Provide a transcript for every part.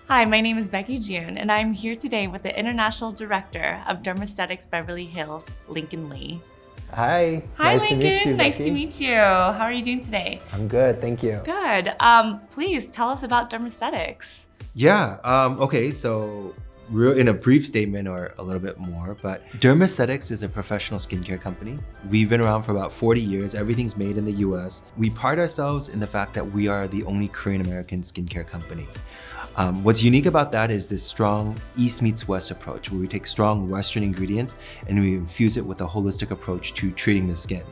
Hi, my name is Becky June, and I'm here today with the International Director of Dermesthetics Beverly Hills, Lincoln Lee. Hi, Hi, nice to meet Lincoln. you, Nice Becky. to meet you. How are you doing today? I'm good, thank you. Good. Please tell us about Dermesthetics. Yeah, okay, so in a brief statement or a little bit more, but Dermesthetics is a professional skincare company. We've been around for about 40 years. Everything's made in the US. We pride ourselves in the fact that we are the only Korean American skincare company. What's unique about that is this strong East meets West approach, where we take strong Western ingredients and we infuse it with a holistic approach to treating the skin.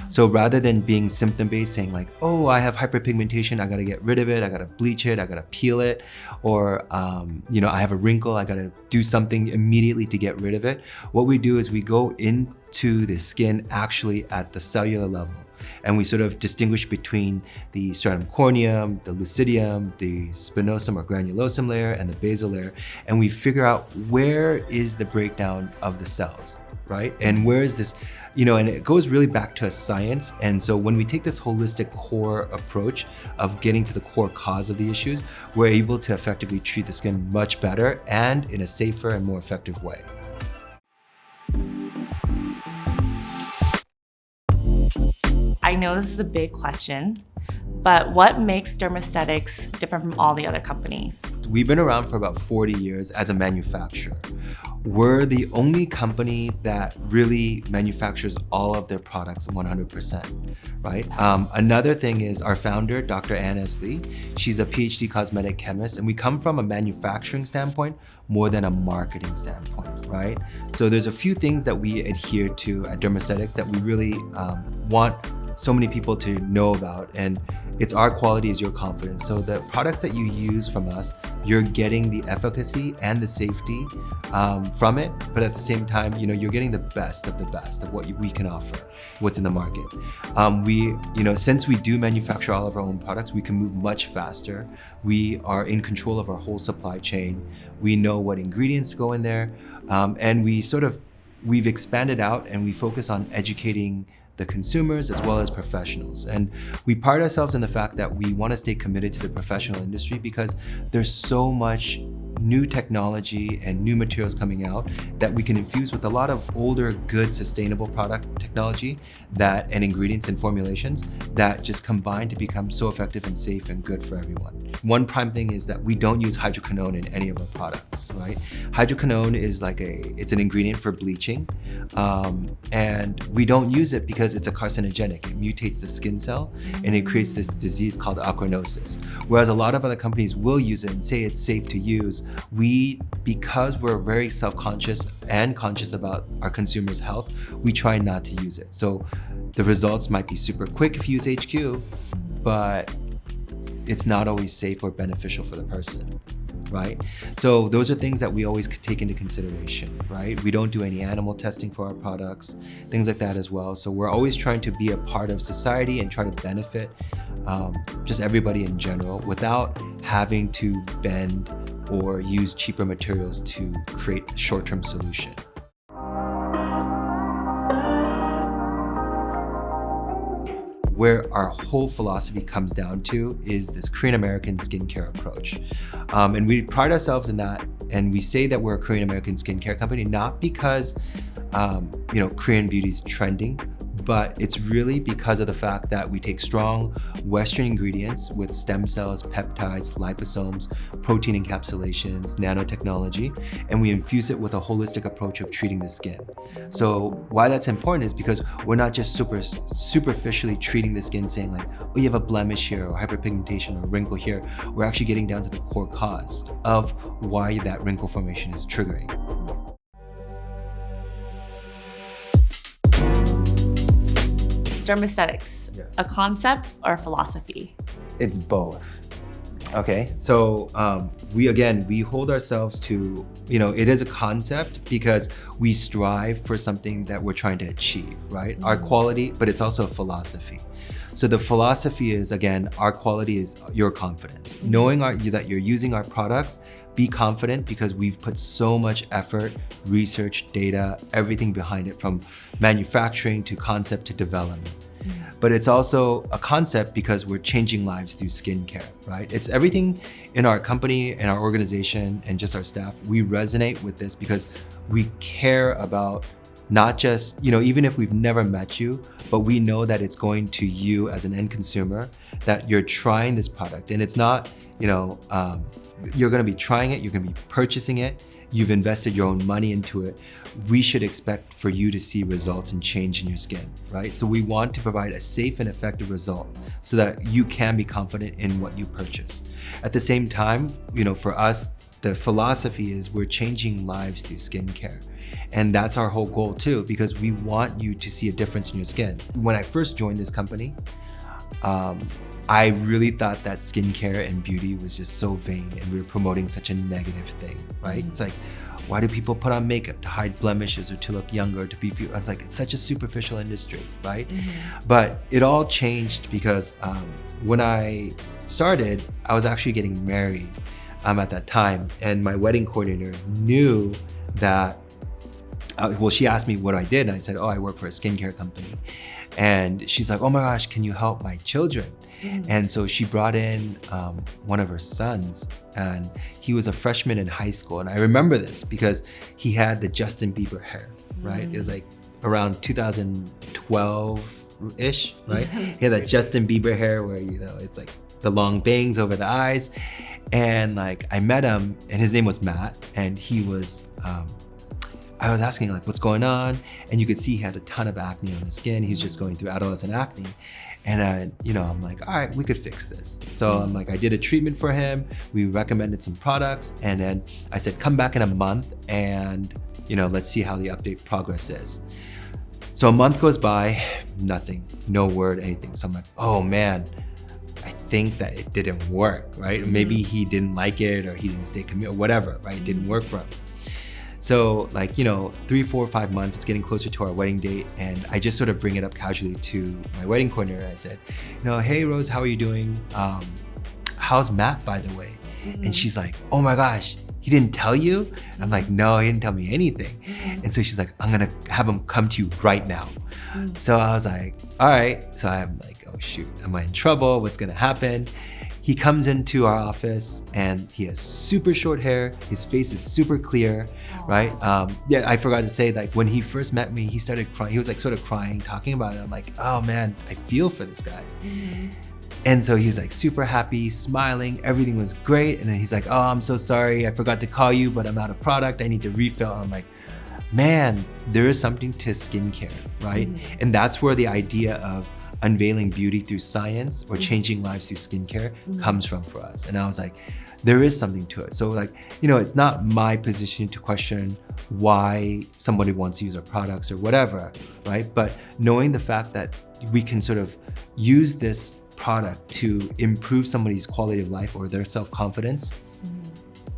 So rather than being symptom-based, saying like, oh, I have hyperpigmentation, I gotta get rid of it, I gotta bleach it, I gotta peel it, or I have a wrinkle, I gotta do something immediately to get rid of it. What we do is we go into the skin actually at the cellular level. And we sort of distinguish between the stratum corneum, the lucidium, the spinosum or granulosum layer, and the basal layer. And we figure out where is the breakdown of the cells, right? And where is this, and it goes really back to a science. And so when we take this holistic core approach of getting to the core cause of the issues, we're able to effectively treat the skin much better and in a safer and more effective way. I know this is a big question, but what makes Dermesthetics different from all the other companies? We've been around for about 40 years as a manufacturer. We're the only company that really manufactures all of their products 100%, right? Another thing is our founder, Dr. Ann S. Lee. She's a PhD cosmetic chemist, and we come from a manufacturing standpoint more than a marketing standpoint, right? So there's a few things that we adhere to at Dermesthetics that we really want so many people to know about, and it's our quality is your confidence. So the products that you use from us, you're getting the efficacy and the safety from it, but at the same time, you're getting the best of what we can offer, what's in the market. Since we do manufacture all of our own products, we can move much faster. We are in control of our whole supply chain. We know what ingredients go in there, and we've expanded out and we focus on educating the consumers as well as professionals. And we pride ourselves in the fact that we want to stay committed to the professional industry because there's so much new technology and new materials coming out that we can infuse with a lot of older, good, sustainable product technology and ingredients and formulations that just combine to become so effective and safe and good for everyone. One prime thing is that we don't use hydroquinone in any of our products, right? Hydroquinone is it's an ingredient for bleaching, and we don't use it because it's a carcinogenic. It mutates the skin cell and it creates this disease called acronosis. Whereas a lot of other companies will use it and say it's safe to use, because we're very self-conscious and conscious about our consumers' health, we try not to use it. So the results might be super quick if you use HQ, but it's not always safe or beneficial for the person, right? So those are things that we always take into consideration, right? We don't do any animal testing for our products, things like that as well. So we're always trying to be a part of society and try to benefit just everybody in general without having to bend or use cheaper materials to create a short-term solution. Where our whole philosophy comes down to is this Korean American skincare approach. And we pride ourselves in that, and we say that we're a Korean American skincare company, not because Korean beauty is trending, but it's really because of the fact that we take strong Western ingredients with stem cells, peptides, liposomes, protein encapsulations, nanotechnology, and we infuse it with a holistic approach of treating the skin. So why that's important is because we're not just superficially treating the skin, saying like, oh, you have a blemish here or hyperpigmentation or wrinkle here. We're actually getting down to the core cause of why that wrinkle formation is triggering. Dermesthetics, a concept or a philosophy? It's both. Okay, so we hold ourselves to, it is a concept because we strive for something that we're trying to achieve, right? Our quality, but it's also a philosophy. So the philosophy is, again, our quality is your confidence. Knowing that you're using our products, be confident because we've put so much effort, research, data, everything behind it from manufacturing to concept to development. But it's also a concept because we're changing lives through skincare, right? It's everything in our company, in our organization, and just our staff. We resonate with this because we care about not just, even if we've never met you, but we know that it's going to you as an end consumer, that you're trying this product. And it's not, you're gonna be trying it, you're gonna be purchasing it, you've invested your own money into it. We should expect for you to see results and change in your skin, right? So we want to provide a safe and effective result so that you can be confident in what you purchase. At the same time, for us, the philosophy is we're changing lives through skincare. And that's our whole goal too, because we want you to see a difference in your skin. When I first joined this company, I really thought that skincare and beauty was just so vain and we were promoting such a negative thing, right? It's like, why do people put on makeup? To hide blemishes or to look younger, to be beautiful? It's like, it's such a superficial industry, right? But it all changed because when I started, I was actually getting married at that time. And my wedding coordinator knew that, she asked me what I did. And I said, I work for a skincare company. And she's like, oh my gosh, can you help my children? And so she brought in one of her sons, and he was a freshman in high school. And I remember this because he had the Justin Bieber hair, right? It was like around 2012-ish, right? He had that Justin Bieber hair where, it's like the long bangs over the eyes. And like, I met him and his name was Matt, and he was, I was asking like, what's going on? And you could see he had a ton of acne on his skin. He's just going through adolescent acne. And I'm like, all right, we could fix this. So I'm like, I did a treatment for him. We recommended some products. And then I said, come back in a month and, let's see how the update progress is. So a month goes by, nothing, no word, anything. So I'm like, oh man, I think that it didn't work, right? Maybe he didn't like it or he didn't stay committed or whatever, right? It didn't work for him. So 3, 4, 5 months, it's getting closer to our wedding date. And I just sort of bring it up casually to my wedding coordinator. I said, hey Rose, how are you doing? How's Matt, by the way? And she's like, oh my gosh, he didn't tell you? And I'm like, no, he didn't tell me anything. And so she's like, I'm gonna have him come to you right now. So I was like, all right. So I'm like, oh shoot, am I in trouble? What's gonna happen? He comes into our office and he has super short hair. His face is super clear, right? I forgot to say, like when he first met me, he started crying. He was like sort of crying, talking about it. I'm like, oh man, I feel for this guy. And so he was like super happy, smiling, everything was great. And then he's like, oh, I'm so sorry. I forgot to call you, but I'm out of product. I need to refill. I'm like, man, there is something to skincare, right? And that's where the idea of unveiling beauty through science or changing lives through skincare comes from for us. And I was like, there is something to it. So it's not my position to question why somebody wants to use our products or whatever, right? But knowing the fact that we can sort of use this product to improve somebody's quality of life or their self-confidence,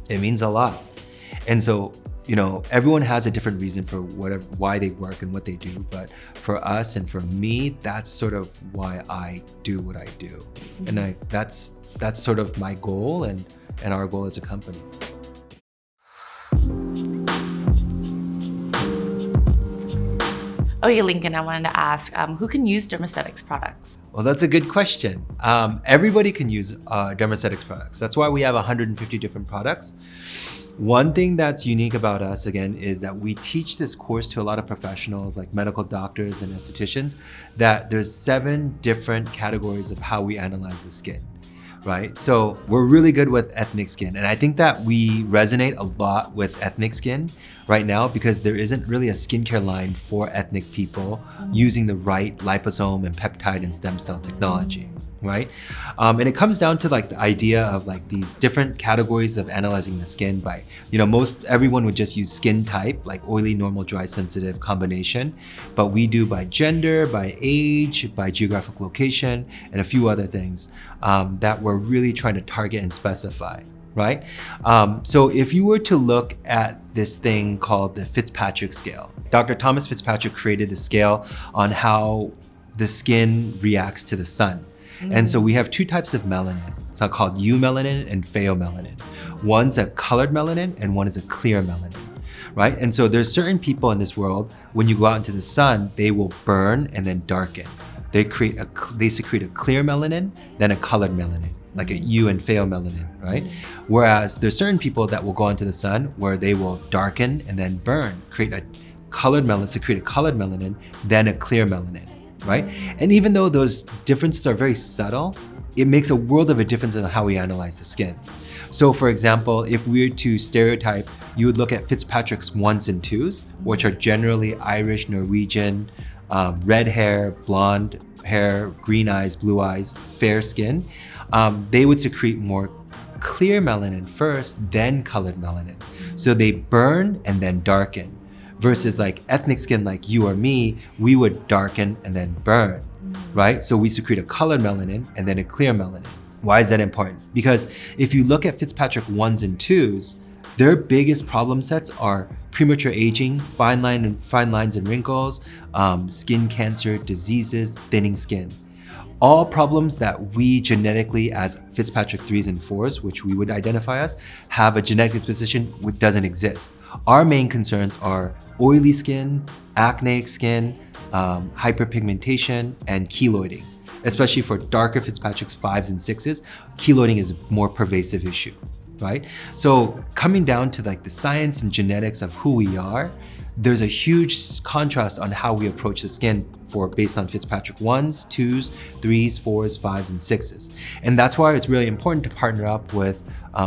it means a lot. And so everyone has a different reason for why they work and what they do. But for us and for me, that's sort of why I do what I do. And that's sort of my goal and our goal as a company. Okay, Lincoln, I wanted to ask, who can use Dermastetics products? Well, that's a good question. Everybody can use Dermastetics products. That's why we have 150 different products. One thing that's unique about us, again, is that we teach this course to a lot of professionals like medical doctors and estheticians, that there's 7 different categories of how we analyze the skin, right? So we're really good with ethnic skin. And I think that we resonate a lot with ethnic skin right now because there isn't really a skincare line for ethnic people using the right liposome and peptide and stem cell technology. Right? And it comes down to like the idea of like these different categories of analyzing the skin by, everyone would just use skin type, like oily, normal, dry, sensitive combination. But we do by gender, by age, by geographic location, and a few other things that we're really trying to target and specify. Right? So if you were to look at this thing called the Fitzpatrick scale, Dr. Thomas Fitzpatrick created the scale on how the skin reacts to the sun. And so we have 2 types of melanin. It's called eumelanin and pheomelanin. One's a colored melanin and one is a clear melanin, right? And so there's certain people in this world, when you go out into the sun, they will burn and then darken, they secrete a clear melanin, then a colored melanin, like a U and pheomelanin, right? Whereas there's certain people that will go into the sun where they will darken and then burn, secrete a colored melanin, then a clear melanin, right? And even though those differences are very subtle, it makes a world of a difference in how we analyze the skin. So for example, if we were to stereotype, you would look at Fitzpatrick's 1s and 2s, which are generally Irish, Norwegian, red hair, blonde hair, green eyes, blue eyes, fair skin. They would secrete more clear melanin first, then colored melanin. So they burn and then darken. Versus like ethnic skin like you or me, we would darken and then burn, right? So we secrete a colored melanin and then a clear melanin. Why is that important? Because if you look at Fitzpatrick 1s and 2s, their biggest problem sets are premature aging, fine lines and wrinkles, skin cancer, diseases, thinning skin. All problems that we genetically as Fitzpatrick 3s and 4s, which we would identify as, have a genetic disposition which doesn't exist. Our main concerns are oily skin, acneic skin, hyperpigmentation, and keloiding. Especially for darker Fitzpatrick's 5s and 6s, keloiding is a more pervasive issue, right? So coming down to like the science and genetics of who we are, there's a huge contrast on how we approach the skin based on Fitzpatrick 1s, 2s, 3s, 4s, 5s, and 6s. And that's why it's really important to partner up with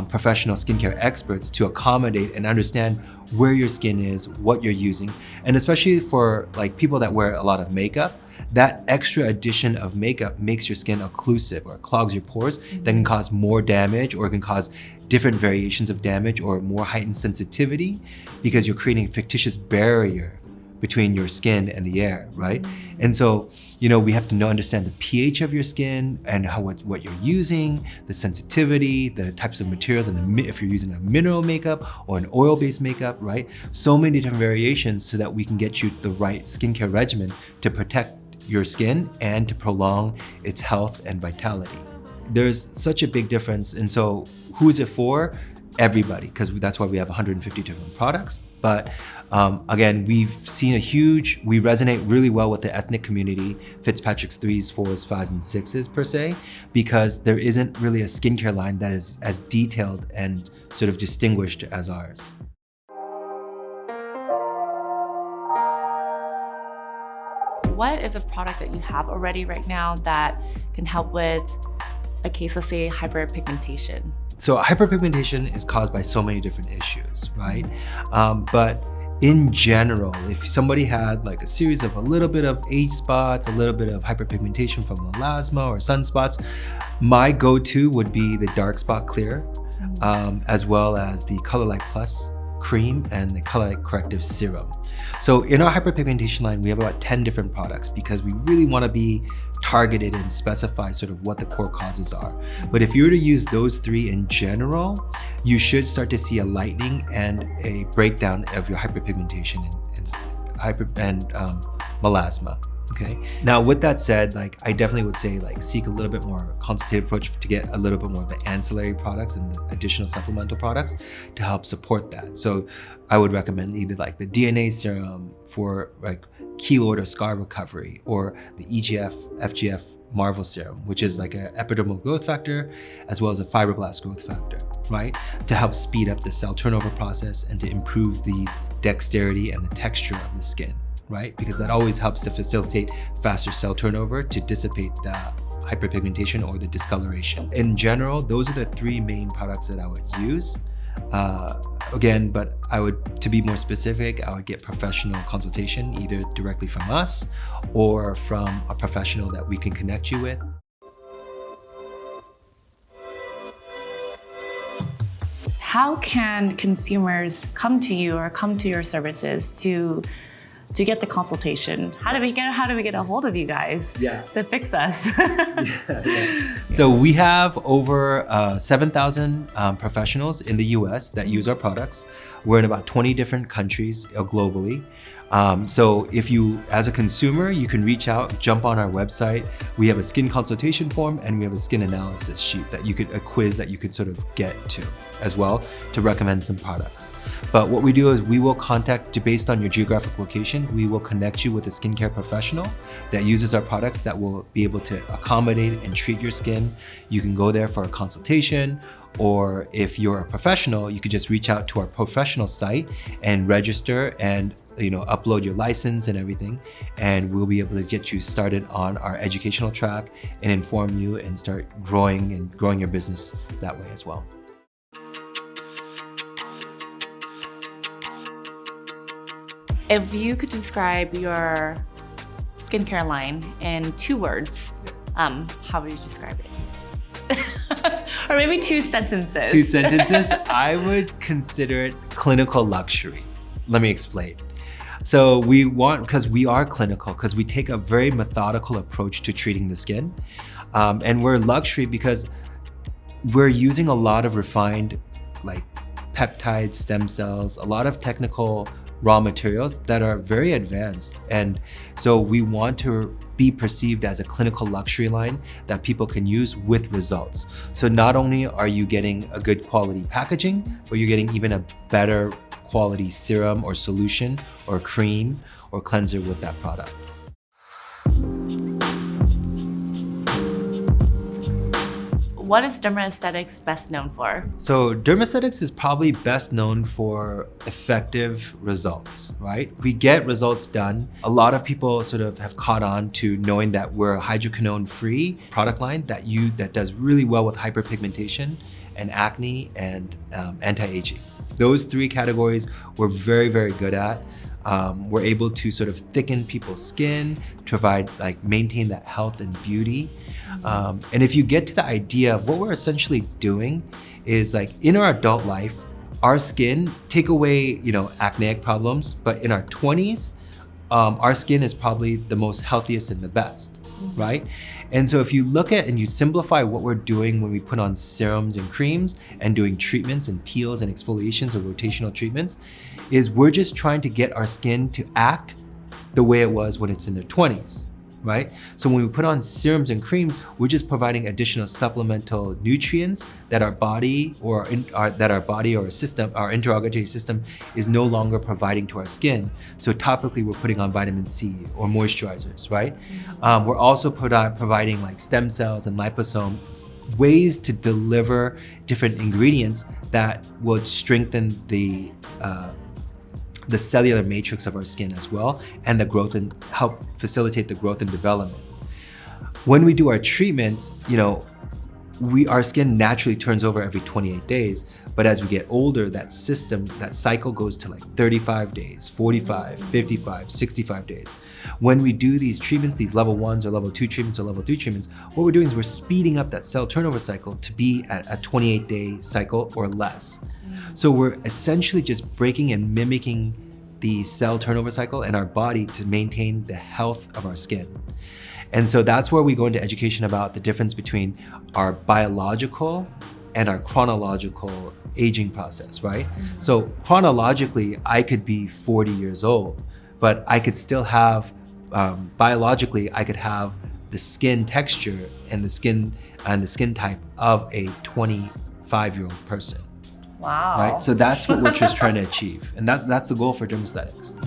professional skincare experts to accommodate and understand where your skin is, what you're using. And especially for like people that wear a lot of makeup, that extra addition of makeup makes your skin occlusive or clogs your pores that can cause more damage or can cause different variations of damage or more heightened sensitivity because you're creating a fictitious barrier between your skin and the air, right? And so, we have to understand the pH of your skin and what you're using, the sensitivity, the types of materials, and if you're using a mineral makeup or an oil-based makeup, right? So many different variations so that we can get you the right skincare regimen to protect your skin and to prolong its health and vitality. There's such a big difference. And so who is it for? Everybody, because that's why we have 150 different products. But again, we resonate really well with the ethnic community, Fitzpatrick's 3s, 4s, 5s, and 6s per se, because there isn't really a skincare line that is as detailed and sort of distinguished as ours. What is a product that you have already right now that can help with a case of, say, hyperpigmentation? So hyperpigmentation is caused by so many different issues, right? But in general, if somebody had like a series of a little bit of age spots, a little bit of hyperpigmentation from melasma or sunspots, my go-to would be the Dark Spot Clear, as well as the Color Light Plus cream and the Color Light Corrective Serum. So in our hyperpigmentation line, we have about 10 different products because we really want to be targeted and specify sort of what the core causes are. But if you were to use those 3 in general, you should start to see a lightening and a breakdown of your hyperpigmentation and melasma. Okay. Now, with that said, I definitely would say seek a little bit more consultative approach to get a little bit more of the ancillary products and the additional supplemental products to help support that. So I would recommend either the DNA serum for keloid or scar recovery, or the EGF, FGF Marvel serum, which is like an epidermal growth factor as well as a fibroblast growth factor, right? To help speed up the cell turnover process and to improve the dexterity and the texture of the skin. Right? Because that always helps to facilitate faster cell turnover to dissipate the hyperpigmentation or the discoloration. In general, those are the 3 main products that I would use. Again, but to be more specific, I would get professional consultation either directly from us or from a professional that we can connect you with. How can consumers come to you or come to your services to get the consultation? How do we get a hold of you guys to fix us? So we have over 7,000 professionals in the US that use our products. We're in about 20 different countries globally. So if you, as a consumer, you can reach out, jump on our website. We have a skin consultation form and we have a skin analysis sheet that you could, a quiz that you could sort of get to as well to recommend some products. But what we do is we will contact you based on your geographic location. We will connect you with a skincare professional that uses our products that will be able to accommodate and treat your skin. You can go there for a consultation, or if you're a professional, you could just reach out to our professional site and register and upload your license and everything, and we'll be able to get you started on our educational track and inform you and start growing your business that way as well. If you could describe your skincare line in 2 words, how would you describe it? Or maybe 2 sentences. 2 sentences? I would consider it clinical luxury. Let me explain. So because we are clinical, because we take a very methodical approach to treating the skin. And we're luxury because we're using a lot of refined like peptides, stem cells, a lot of technical raw materials that are very advanced. And so we want to be perceived as a clinical luxury line that people can use with results. So not only are you getting a good quality packaging, but you're getting even a better quality serum or solution or cream or cleanser with that product. What is Dermaesthetics best known for? So Dermaesthetics is probably best known for effective results, right? We get results done. A lot of people sort of have caught on to knowing that we're a hydroquinone-free product line that does really well with hyperpigmentation and acne and anti-aging. Those 3 categories we're very, very good at. We're able to sort of thicken people's skin, maintain that health and beauty. And if you get to the idea of what we're essentially doing is in our adult life, our skin, take away, acneic problems, but in our 20s, our skin is probably the most healthiest and the best, right? And so if you look at and you simplify what we're doing when we put on serums and creams and doing treatments and peels and exfoliations or rotational treatments, is we're just trying to get our skin to act the way it was when it's in their 20s, right? So when we put on serums and creams, we're just providing additional supplemental nutrients that our body or our system, our interrogatory system, is no longer providing to our skin. So topically, we're putting on vitamin C or moisturizers, right? We're also providing like stem cells and liposome, ways to deliver different ingredients that would strengthen the cellular matrix of our skin as well, and the growth and help facilitate the growth and development. When we do our treatments, our skin naturally turns over every 28 days, but as we get older, that cycle goes to like 35 days, 45, 55, 65 days. When we do these treatments, these level 1s or level 2 treatments or level 3 treatments, what we're doing is we're speeding up that cell turnover cycle to be at a 28-day cycle or less. So we're essentially just breaking and mimicking the cell turnover cycle in our body to maintain the health of our skin. And so that's where we go into education about the difference between our biological and our chronological aging process, right? So chronologically, I could be 40 years old, but I could still have, biologically, I could have the skin texture and the skin type of a 25-year-old person. Wow. Right? So that's what we're just trying to achieve. And that's the goal for Dermaesthetics.